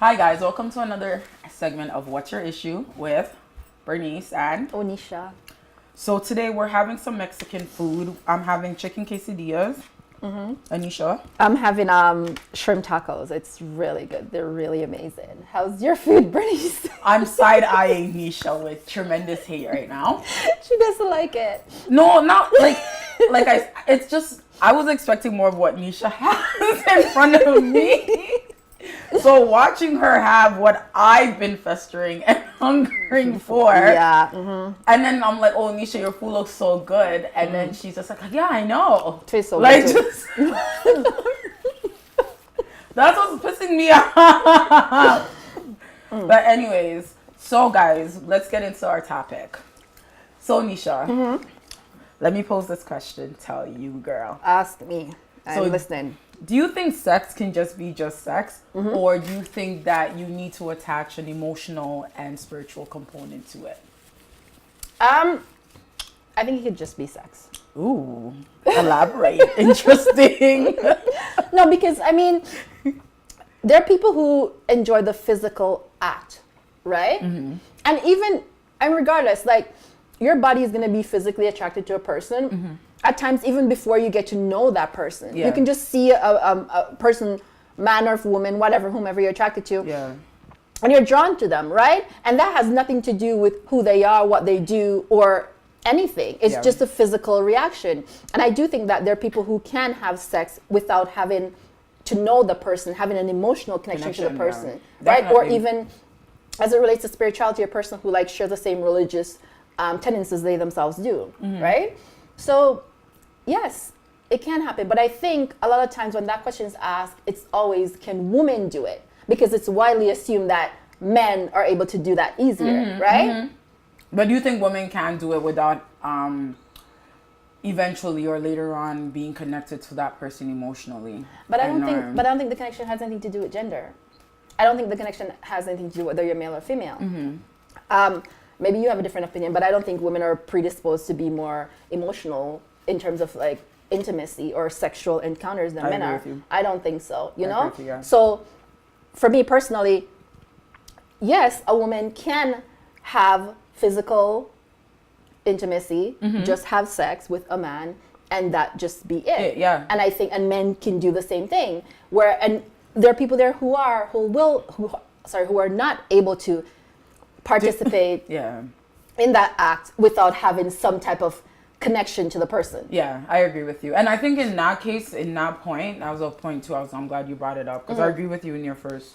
Hi guys, welcome to another segment of What's Your Issue with Bernice and Onisha. So today we're having some Mexican food. I'm having chicken quesadillas. Anisha? I'm having shrimp tacos. It's really good. They're really amazing. How's your food, Bernice? I'm side-eyeing Nisha with tremendous hate right now. She doesn't like it. No, not it's just, I was expecting more of what Nisha has in front of me. So watching her have what I've been festering and hungering for. Yeah. Mm-hmm. And then I'm like, oh, Nisha, your food looks so good. And then she's just like, yeah, I know. Tastes so like, good. just that's what's pissing me off. But anyways, so guys, let's get into our topic. So Nisha, let me pose this question. Tell you, girl. Ask me. I'm listening. Do you think sex can just be just sex? Or do you think that you need to attach an emotional and spiritual component to it? I think it could just be sex. Ooh, elaborate. Interesting. No, because I mean, there are people who enjoy the physical act, right? And regardless, like your body is going to be physically attracted to a person. At times, even before you get to know that person, you can just see a person, man or woman, whatever, whomever you're attracted to. Yeah. And you're drawn to them, right? And that has nothing to do with who they are, what they do, or anything. It's just a physical reaction. And I do think that there are people who can have sex without having to know the person, having an emotional connection to the person, right? Or even as it relates to spirituality, a person who like shares the same religious tendencies they themselves do, right? So, yes, it can happen. But I think a lot of times when that question is asked, it's always, can women do it? Because it's widely assumed that men are able to do that easier, right? But do you think women can do it without eventually or later on being connected to that person emotionally? But I don't think the connection has anything to do with gender. I don't think the connection has anything to do with whether you're male or female. Maybe you have a different opinion, but I don't think women are predisposed to be more emotional in terms of like intimacy or sexual encounters than men are. I don't think so, you know? So for me personally, yes, a woman can have physical intimacy, just have sex with a man, and that just be it. And I think, and men can do the same thing. And there are people there who are not able to participate in that act without having some type of connection to the person. Yeah, I agree with you. And I think in that case, in that point, that was a point too, I'm glad you brought it up, because I agree with you in your first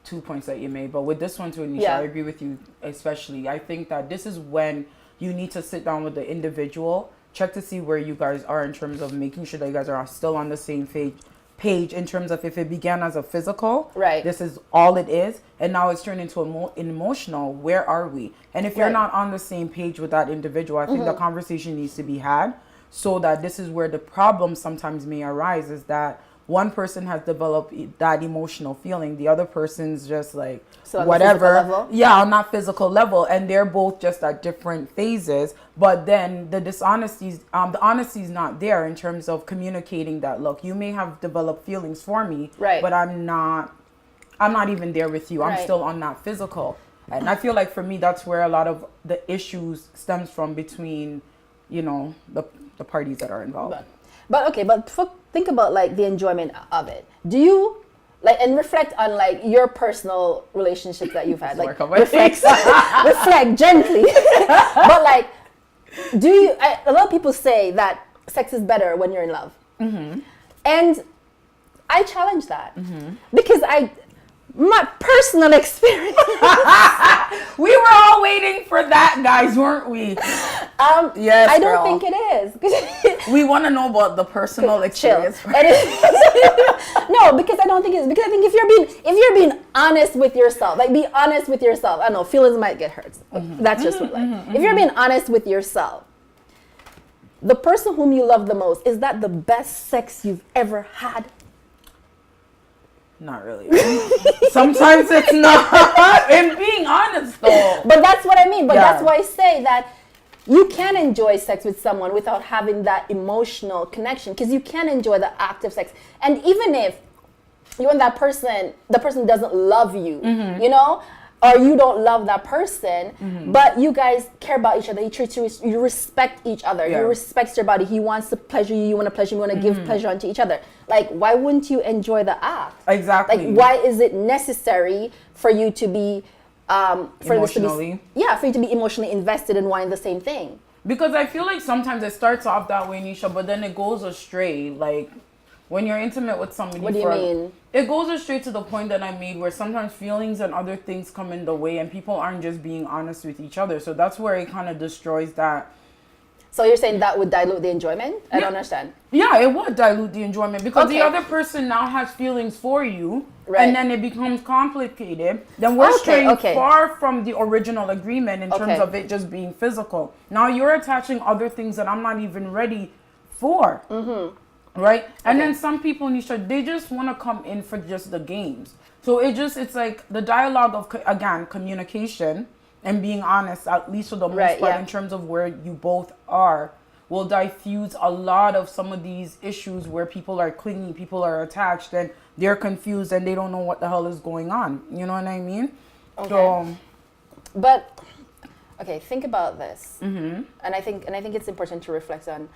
2 points that you made. But with this one too, Anisha, I agree with you especially. I think that this is when you need to sit down with the individual, check to see where you guys are in terms of making sure that you guys are still on the same page in terms of if it began as a physical, this is all it is, and now it's turned into an emotional, where are we? And if you're not on the same page with that individual, I think the conversation needs to be had, so that this is where the problem sometimes may arise, is that one person has developed that emotional feeling, the other person's just like whatever, on that physical level, and they're both just at different phases. But then the honesty is not there in terms of communicating that, look, you may have developed feelings for me, but I'm not even there with you. I'm still on that physical. And I feel like for me, that's where a lot of the issues stems from between, the parties that are involved. But think about like the enjoyment of it. Do you like, and reflect on like your personal relationships that you've had, like reflect gently. But like, a lot of people say that sex is better when you're in love. And I challenge that because my personal experience. We were all waiting for that, guys, weren't we? Yes, I don't think it is. We want to know about the personal experience. No, because I don't think it's, because I think if you're being honest with yourself, like be honest with yourself. I know feelings might get hurt. That's just what if you're being honest with yourself, the person whom you love the most, is that the best sex you've ever had? Not really. Sometimes it's not. And being honest, though. But that's what I mean. But that's why I say that you can enjoy sex with someone without having that emotional connection, because you can enjoy the act of sex. And even if you and that person, the person doesn't love you, you know, or you don't love that person, but you guys care about each other. He treats you, you respect each other. You respect your body. He wants to pleasure you. You want to pleasure him. You want to give pleasure unto each other. Like, why wouldn't you enjoy the act? Exactly. Like, why is it necessary for you to be, for emotionally? for you to be emotionally invested in wanting the same thing? Because I feel like sometimes it starts off that way, Nisha, but then it goes astray. Like, when you're intimate with somebody, what do you mean? It goes astray to the point that I made, where sometimes feelings and other things come in the way, and people aren't just being honest with each other. So that's where it kind of destroys that. So you're saying that would dilute the enjoyment? I don't understand. Yeah, it would dilute the enjoyment, because the other person now has feelings for you, and then it becomes complicated. Then we're straying far from the original agreement in terms of it just being physical. Now you're attaching other things that I'm not even ready for. Right? And then some people, Nisha, they just want to come in for just the games. So it's like the dialogue of, again, communication and being honest, at least for the most part, in terms of where you both are, will diffuse a lot of some of these issues where people are clingy, people are attached, and they're confused and they don't know what the hell is going on. You know what I mean? Okay. So, but, okay, think about this. And I think it's important to reflect on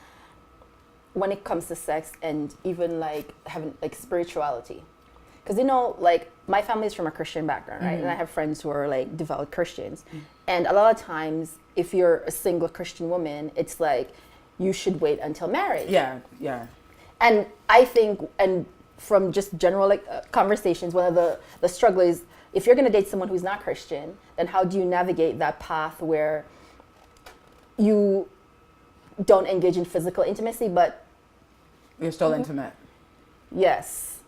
when it comes to sex and even like having like spirituality, because you know, like my family is from a Christian background, right? And I have friends who are like devout Christians, and a lot of times if you're a single Christian woman, it's like you should wait until marriage. And I think, and from just general like conversations, one of the struggle is, if you're going to date someone who's not Christian, then how do you navigate that path where you don't engage in physical intimacy, but you're still intimate? Yes.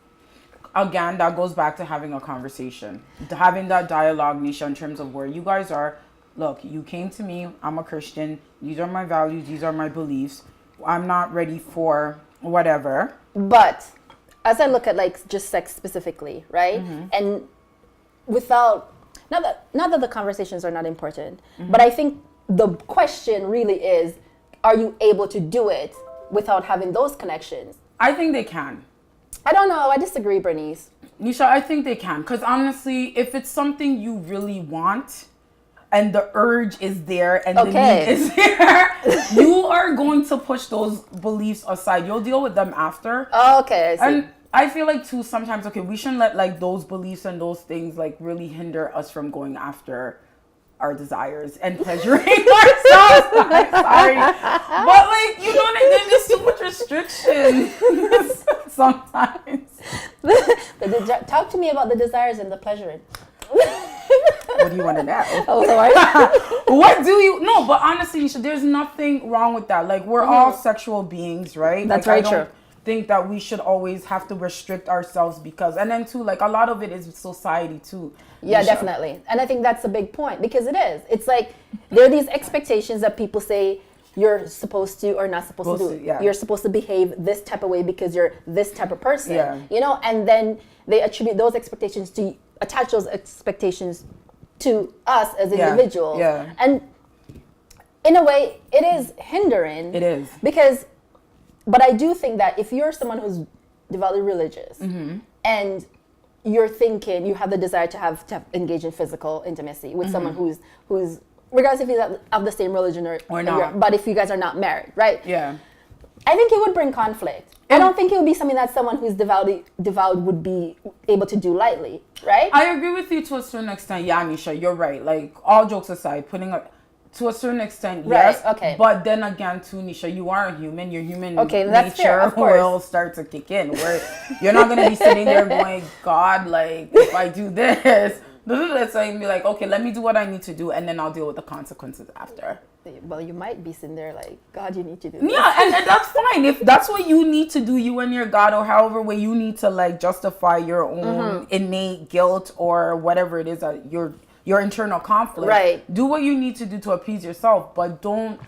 Again, that goes back to having a conversation, having that dialogue, Nisha, in terms of where you guys are. Look, you came to me, I'm a Christian, these are my values, these are my beliefs, I'm not ready for whatever. But as I look at like just sex specifically, right? And without, not that the conversations are not important, but I think the question really is, are you able to do it without having those connections? I think they can. I don't know. I disagree, Bernice. Nisha, I think they can. Because honestly, if it's something you really want and the urge is there and the need is there, you are going to push those beliefs aside. You'll deal with them after. Okay, I see. And I feel like too sometimes, we shouldn't let like those beliefs and those things like really hinder us from going after our desires and pleasuring ourselves. I'm sorry. But like, you know, there's just too much restriction sometimes. Talk to me about the desires and the pleasuring. What do you want to know? Oh, sorry. What do you... No, but honestly, there's nothing wrong with that. Like, we're all sexual beings, right? That's like, very true. Think that we should always have to restrict ourselves because, and then too, like a lot of it is society too. Yeah, definitely. And I think that's a big point, because it is. It's like there are these expectations that people say you're supposed to or not supposed to do. You're supposed to behave this type of way because you're this type of person. You know, and then they attribute those expectations to, attach those expectations to us as individuals. And in a way, it is hindering. It is. Because, but I do think that if you're someone who's devoutly religious and you're thinking, you have the desire to engage in physical intimacy with someone who's regardless if he's of the same religion or not, but if you guys are not married, right? Yeah. I think it would bring conflict. I don't think it would be something that someone who's devout would be able to do lightly, right? I agree with you to a certain extent. Yeah, Nisha, you're right. Like, all jokes aside, to a certain extent, yes. Okay. But then again, too, Nisha, you are a human. Your human nature will start to kick in. Where you're not going to be sitting there going, God, like, if I do this, let's say, be like, okay, let me do what I need to do, and then I'll deal with the consequences after. Well, you might be sitting there like, God, you need to do this. Yeah, and that's fine. If that's what you need to do, you and your God, or however way you need to, like, justify your own innate guilt or whatever it is that your internal conflict. Right. Do what you need to do to appease yourself, but don't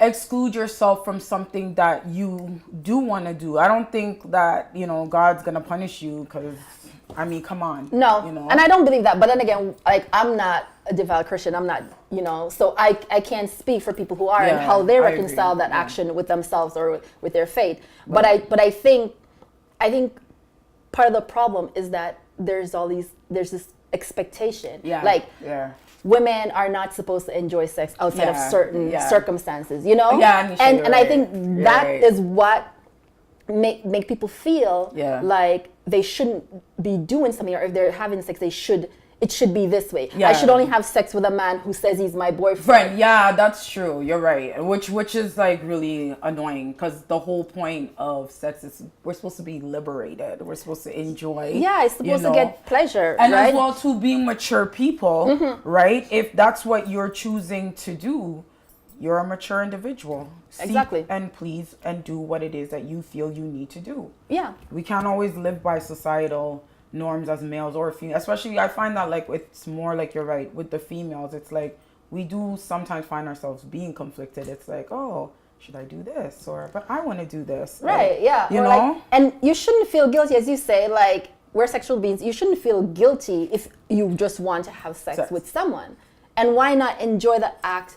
exclude yourself from something that you do want to do. I don't think that, God's going to punish you because, I mean, come on. No, and I don't believe that. But then again, like, I'm not a devout Christian. I'm not, so I can't speak for people who are and how they reconcile that action with themselves or with their faith. But I think part of the problem is that there's this expectation. Yeah. Like, yeah. women are not supposed to enjoy sex outside of certain circumstances, you know? Yeah, and I think that is what make people feel like they shouldn't be doing something, or if they're having sex, it should be this way. I should only have sex with a man who says he's my boyfriend. Yeah, that's true. You're right. Which is like really annoying, because the whole point of sex is we're supposed to be liberated. We're supposed to enjoy. Yeah, it's supposed to get pleasure. And right? as well to being mature people, right? If that's what you're choosing to do, you're a mature individual. Exactly. Seek and please and do what it is that you feel you need to do. Yeah. We can't always live by societal norms as males or females. Especially, I find that like it's more like, you're right, with the females, it's like we do sometimes find ourselves being conflicted. It's like, oh, should I do this? Or, but I want to do this. Right, yeah. You know? Like, and you shouldn't feel guilty, as you say, like, we're sexual beings. You shouldn't feel guilty if you just want to have sex with someone. And why not enjoy the act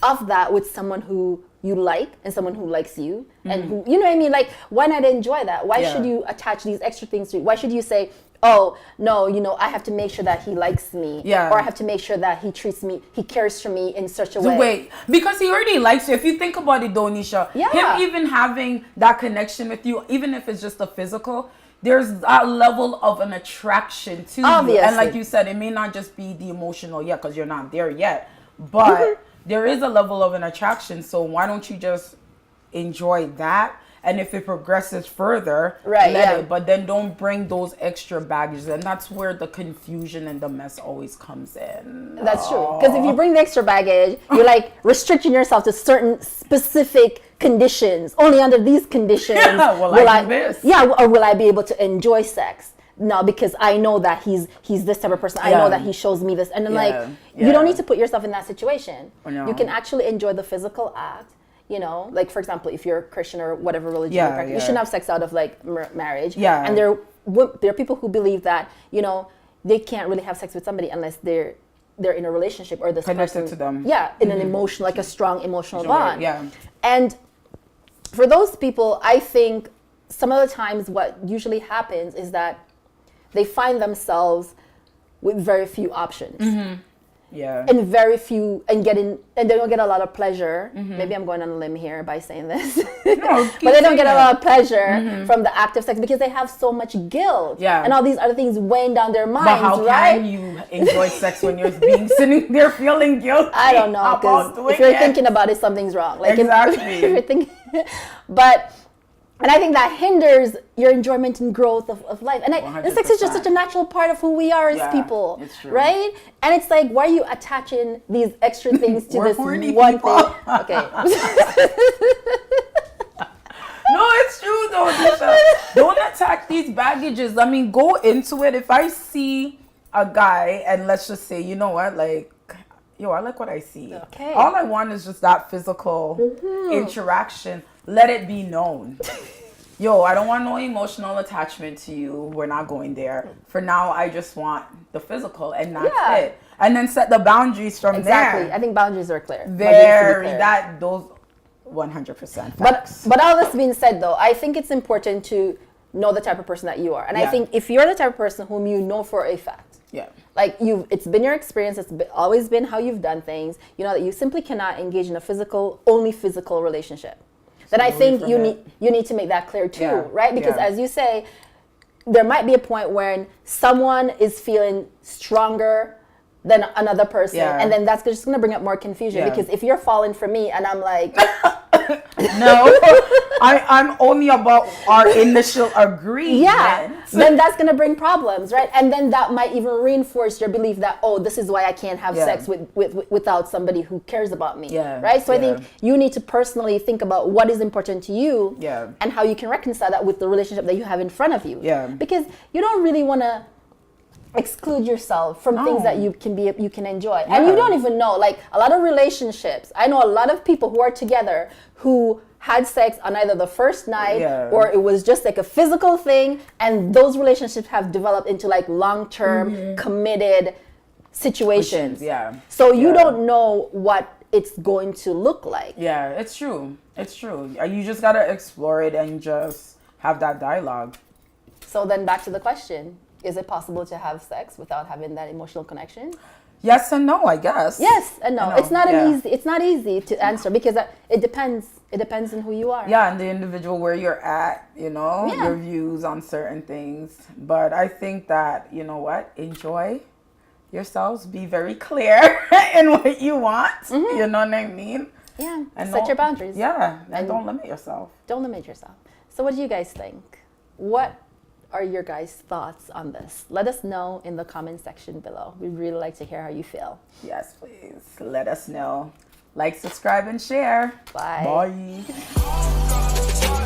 of that with someone who you like and someone who likes you, and who, you know what I mean? Like, why not enjoy that? Why should you attach these extra things to it? Why should you say, oh, no, you know, I have to make sure that he likes me. Yeah. Or I have to make sure that he treats me, he cares for me in such a way. Wait, because he already likes you. If you think about it though, Nisha, him even having that connection with you, even if it's just a physical, there's a level of an attraction to you. And like you said, it may not just be the emotional yet, because you're not there yet. But there is a level of an attraction. So why don't you just enjoy that? And if it progresses further, let it. But then don't bring those extra baggages. And that's where the confusion and the mess always comes in. That's true. Because if you bring the extra baggage, you're like restricting yourself to certain specific conditions. Only under these conditions will I do this. Yeah, or will I be able to enjoy sex? No, because I know that he's this type of person. I know that he shows me this. And then you don't need to put yourself in that situation. No. You can actually enjoy the physical act. You know, like, for example, if you're Christian or whatever religion you practice, you shouldn't have sex out of like marriage. Yeah. And there are people who believe that, you know, they can't really have sex with somebody unless they're in a relationship, or this connected person, to them. Yeah, in an emotional, like a strong emotional bond. Yeah. And for those people, I think some of the times what usually happens is that they find themselves with very few options. Yeah. And very few, and they don't get a lot of pleasure. Maybe I'm going on a limb here by saying this. No, but they don't get a lot of pleasure from the act of sex, because they have so much guilt. Yeah. And all these other things weighing down their minds. But how can you enjoy sex when you're sitting there feeling guilty? I don't know, because if you're thinking about it, something's wrong. Like, exactly. If you're thinking, and I think that hinders your enjoyment and growth of life. And sex is just such a natural part of who we are as people, it's true. right? And it's like, why are you attaching these extra things to this one thing? Okay. No, it's true though, Nisha. Don't attack these baggages. I mean, go into it. If I see a guy and let's just say, you know what, like, yo, I like what I see. Okay. All I want is just that physical interaction. Let it be known. Yo, I don't want no emotional attachment to you. We're not going there. For now, I just want the physical, and that's it. And then set the boundaries from there. Exactly. I think boundaries are clear. Those 100% facts. But all this being said, though, I think it's important to know the type of person that you are. And I think if you're the type of person whom you know for a fact, like it's been your experience, always been how you've done things, you know that you simply cannot engage in a only physical relationship. Then I think you need to make that clear too, right? Because as you say, there might be a point when someone is feeling stronger than another person, and then that's just going to bring up more confusion. Because if you're falling for me and I'm like, no, I'm only about our initial agreement. Yeah, then that's going to bring problems, right? And then that might even reinforce your belief that, oh, this is why I can't have sex without somebody who cares about me, right? So I think you need to personally think about what is important to you and how you can reconcile that with the relationship that you have in front of you. Because you don't really want to exclude yourself from things that you can enjoy. And you don't even know, like, a lot of relationships, I know a lot of people who are together who had sex on either the first night or it was just like a physical thing, and those relationships have developed into like long-term committed situations. So you don't know what it's going to look like. Yeah, it's true. You just gotta explore it and just have that dialogue. So then back to the question, is it possible to have sex without having that emotional connection? Yes and no, I guess. Yes and no. It's not yeah. it's not easy to answer because it depends. It depends on who you are. Yeah, and the individual, where you're at, Yeah. your views on certain things. But I think that, you know what, enjoy yourselves. Be very clear in what you want. Mm-hmm. You know what I mean? Yeah. And set your boundaries. Yeah, and don't limit yourself. Don't limit yourself. So what do you guys think? What are your guys' thoughts on this? Let us know in the comment section below. We'd really like to hear how you feel. Yes, please. Let us know. Like, subscribe, and share. Bye. Bye.